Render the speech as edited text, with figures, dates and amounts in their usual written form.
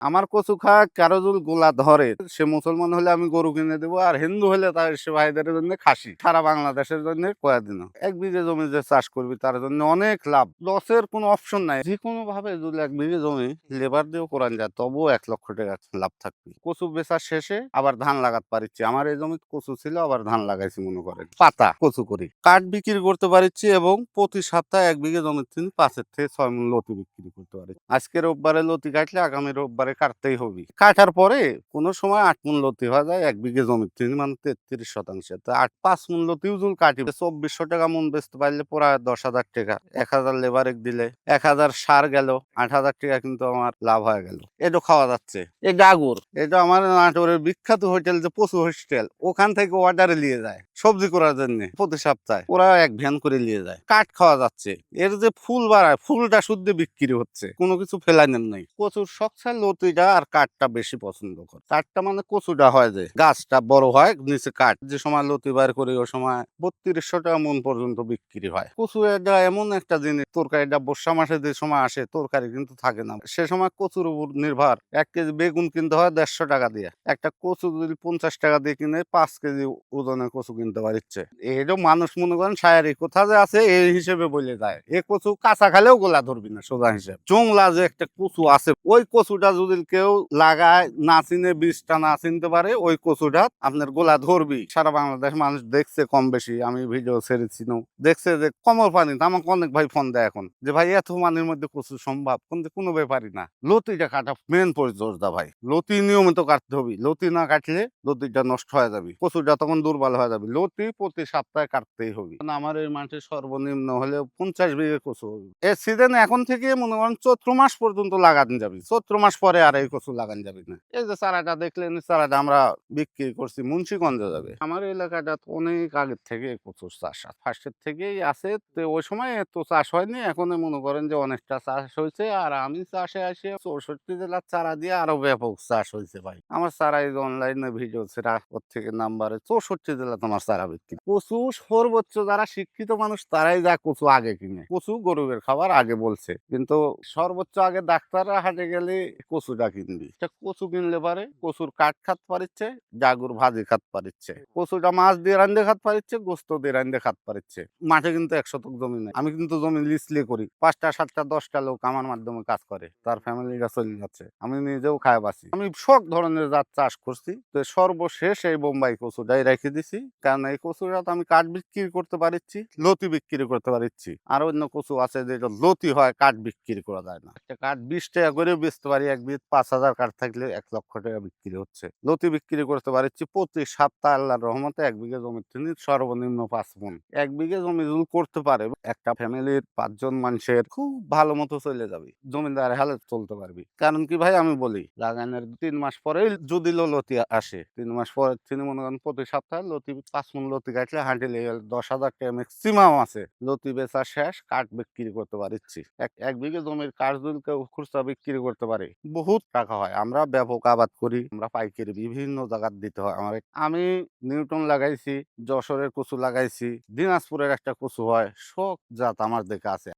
আমার কচু খাওয়া কারো যদি গোলা ধরে, সে মুসলমান হলে আমি গরু কিনে দেবো, আর হিন্দু হলে তার সে ভাইদের জন্য খাসি। সারা বাংলাদেশের জন্য কয়া দিন 1 বিঘে জমি যে চাষ করবি তার জন্য অনেক লাভ, লসের কোনো অপশন নাই। যে কোনো ভাবে যদি 1 বিঘে জমি লেবার দিয়েও করান যায় তবুও 1 লক্ষ টাকা লাভ থাকবে। কচু বেচার শেষে আবার ধান লাগাতে পারছি। আমার এই জমি কচু ছিল, আবার ধান লাগাইছি মনে করেন, পাতা কচু করি, কাঠ বিক্রি করতে পারছি, এবং প্রতি সপ্তাহে 1 বিঘে জমির থেকে 5 থেকে 6 মণ লতি বিক্রি করতে পারি। আজকে রোববারে লতি কাটলে আগামী রোববারে কাটতেই হবে। কাটার পরে কোনো সময় 8 মণ লতি হয়ে যায় 1 বিঘে জমির থেকে, মানে 33%। তো 5 মণ লতিও যদি কাটি 2400 টাকা মন বেচতে পারলে প্রায় 10,000 টাকা। 1,000 লেবারে দিলে 1,000 সার গেল, 8,000 টাকা কিন্তু আমার লাভ হয়ে গেল। এটা খাওয়া যাচ্ছে। এই ডাগুর, এটা আমার নাটোরের বিখ্যাত হোটেল যে পশু হোস্টেল, ওখান থেকে অর্ডারে নিয়ে যায় সবজি করার জন্য। প্রতি সপ্তাহে ওরা 1 ভ্যান করে নিয়ে যায়। কাঠ খাওয়া যাচ্ছে। এর যে ফুল বাড়ায়, ফুলটা শুদ্ধ বিক্রি হচ্ছে, কোনো কিছু ফেলানোর নাই। কচুর সবচেয়ে লতিটা আর কাঠটা বেশি পছন্দ করে। কাঠটা মানে কচুটা হয় যে গাছটা বড় হয়, নিচে কাঠ, যে সময় লতি বার করি ওই সময় 3200 টাকা মন পর্যন্ত বিক্রি হয়। কচু এটা এমন একটা জিনিস, তরকারিটা বর্ষা মাসে যে সময় আসে তরকারি কিন্তু থাকে না, সে সময় কচুর উপর নির্ভর। 1 কেজি বেগুন কিনতে হয় 150 টাকা দিয়ে। একটা কচু যদি 50 টাকা দিয়ে কিনে 5 কেজি ওজনের কচু কিনতে পারছে। এইটা মানুষ মনে করেন শায়ারি কোথা যে আছে এই হিসেবে বলে যায়। এই কচু কাঁচা খালেও গোলা ধরবি না, সোজা হিসেবে। জংলা যে একটা কচু আছে, ওই কচুটা যদি কেউ লাগায় না চিনে, বীজটা না চিনতে পারে, ওই কচুটা আপনার গোলা ধরবি। সারা বাংলাদেশ মানুষ দেখছে কম বেশি, আমি ভিডিও ছেড়েছি, দেখছে যে কমল পানি। আমাকে অনেক ভাই ফোন দেয় এখন যে ভাই এত পানির মধ্যে কচু সম্ভব, কিন্তু কোনো ব্যাপারই না। লতিটা কাটা মেন পরিচর্যা ভাই। লতি নিয়মিত কাটতে হবে। লতি না কাটলে লতিটা নষ্ট হয়ে যাবে, কচুটা তখন দুর্বল হয়ে যাবে। লতি প্রতি সপ্তাহে কাটতেই হবে। আমার এই মাঠে সর্বনিম্ন হলে 50 বিঘে কচু হবে। এই সিজনে এখন থেকে মনে করেন চৈত্র মাস পর্যন্ত লাগানো যাবে। চৈত্র মাস পরে আর এই কচু লাগানো যাবে না। এই যে চারাটা দেখলেন, চারাটা আমরা বিক্রি করছি মুন্সিগঞ্জে যাবে। আমার এলাকাটা অনেক আগের থেকে কচুর চাষ ফার্স্টের থেকেই আছে। তো ওই সময় এত চাষ হয়নি, এখন মনে করেন যে অনেকটা চাষ হয়েছে। আর আমি চাষে আসি 64 জেলার চারা দিয়ে আরো ব্যাপক চাষ হয়েছে ভাই। আমার চারা এই অনলাইনে ভিডিও ছেড়া ওর থেকে নাম্বারে 64 জেলা তোমার চারা বিক্রি। কচু সর্বোচ্চ যারা শিক্ষিত মানুষ তারাই যা কচু আগে কিনে। কচু গরুদের খাবার আগে বলছে, কিন্তু সর্বোচ্চ আগে ডাক্তাররা হাটে গেলে কচুটা কিনবি। কচু কিনলে পারে কচুর কাঠ খাত পারিচ্ছে, জাগুর ভাজি খাত পারিচ্ছে, কচুটা মাছ দিয়ে রান্ধে খাত পারিচ্ছে, গোস্ত দিয়ে রান্ধে খাত পারিচ্ছে। মাঠে কিন্তু 1 শতক জমি নেই। আমি কিন্তু জমি লিস্টলি করি, 5টা 7টা 10টা লোক আমার মাধ্যমে কাজ করে, তার ফ্যামিলিটা চলে যাচ্ছে, আমি নিজেও খায় বাঁচি। আমি সব ধরনের জাত চাষ করছি। তো সর্বশেষ এই বোম্বাই কচুটাই রেখে দিছি, কারণ এই কচুটা তো আমি কাঠ বিক্রি করতে পারছি, লতি বিক্রি করতে পারছি। আর অন্য কচু আছে যেটা লতি হয়, কাঠ বিক্রি করা যায় না। একটা কাঠ 20 টাকা করে বেচতে পারি। 1 বিঘে 5,000 কাঠ থাকলে 1 লক্ষ টাকা বিক্রি হচ্ছে। লতি বিক্রি করতে পারছি প্রতি সপ্তাহে আল্লাহর রহমতে। 1 বিঘে জমির থেকে সর্বনিম্ন 5 মণ। 1 বিঘে জমি যদি করতে পারে একটা ফ্যামিলির 5 জন মানুষের খুব ভালো মতো চলে যাবে, জমিদার হালে চলতে পারবি। কারণ কি ভাই, আমি বলি লাগানোর 3 মাস পরে যদি লতি আসে, 3 মাস পরে তিনি মনে করেন প্রতি সপ্তাহে লতি 5 মণ লতি কাটলে হাঁটিলে 10,000 টাকা ম্যাক্সিমাম আছে। লতি বেচা শেষ, কাঠ বিক্রি করতে পারছি। 1 বিঘে জমির কাঠ যদি কেউ খুচরা বিক্রি করতে পারে বহুত টাকা হয়। আমরা ব্যাপক আবাদ করি, আমরা পাইকারি বিভিন্ন জায়গায় দিতে হয় আমার। আমি নিউটন লাগাইছি, যশোরের কচু লাগাইছি, দিনাজপুরের একটা কচু হয়, সব জাত আমার দেখে আছে।